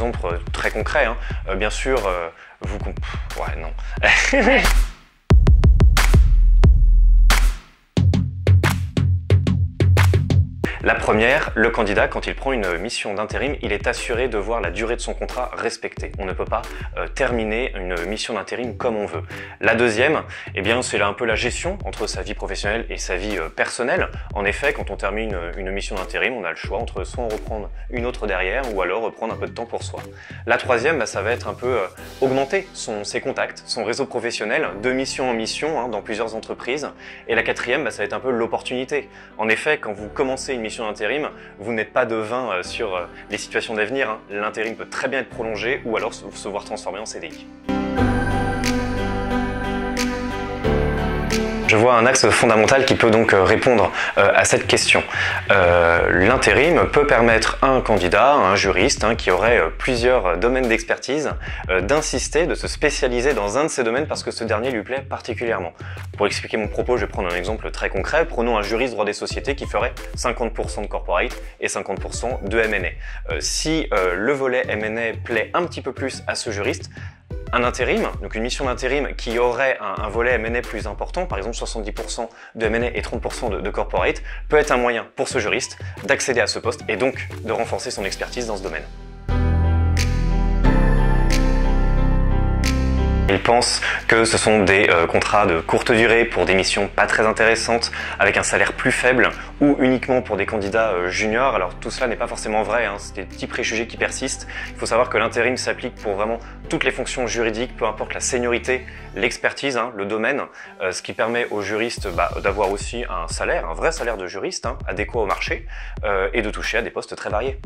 exemple très concret, hein. Bien sûr, ouais, non. La première, le candidat, quand il prend une mission d'intérim, il est assuré de voir la durée de son contrat respectée. On ne peut pas terminer une mission d'intérim comme on veut. La deuxième, eh bien, c'est là un peu la gestion entre sa vie professionnelle et sa vie personnelle. En effet, quand on termine une mission d'intérim, on a le choix entre soit en reprendre une autre derrière ou alors reprendre un peu de temps pour soi. La troisième, ça va être un peu augmenter ses contacts, son réseau professionnel de mission en mission, hein, dans plusieurs entreprises. Et la quatrième, ça va être un peu l'opportunité. En effet, quand vous commencez une mission d'intérim, vous n'êtes pas devin sur les situations d'avenir, hein. L'intérim peut très bien être prolongé ou alors se voir transformé en CDI. Je vois un axe fondamental qui peut donc répondre à cette question. L'intérim peut permettre à un candidat, à un juriste, hein, qui aurait plusieurs domaines d'expertise, d'insister, de se spécialiser dans un de ces domaines parce que ce dernier lui plaît particulièrement. Pour expliquer mon propos, je vais prendre un exemple très concret. Prenons un juriste droit des sociétés qui ferait 50% de corporate et 50% de M&A. Si le volet M&A plaît un petit peu plus à ce juriste, un intérim, donc une mission d'intérim qui aurait un volet M&A plus important, par exemple 70% de M&A et 30% de corporate, peut être un moyen pour ce juriste d'accéder à ce poste et donc de renforcer son expertise dans ce domaine. Ils pensent que ce sont des contrats de courte durée pour des missions pas très intéressantes, avec un salaire plus faible, ou uniquement pour des candidats juniors. Alors tout cela n'est pas forcément vrai, hein. C'est des petits préjugés qui persistent. Il faut savoir que l'intérim s'applique pour vraiment toutes les fonctions juridiques, peu importe la seniorité, l'expertise, hein, le domaine, ce qui permet aux juristes d'avoir aussi un salaire, un vrai salaire de juriste, hein, adéquat au marché, et de toucher à des postes très variés.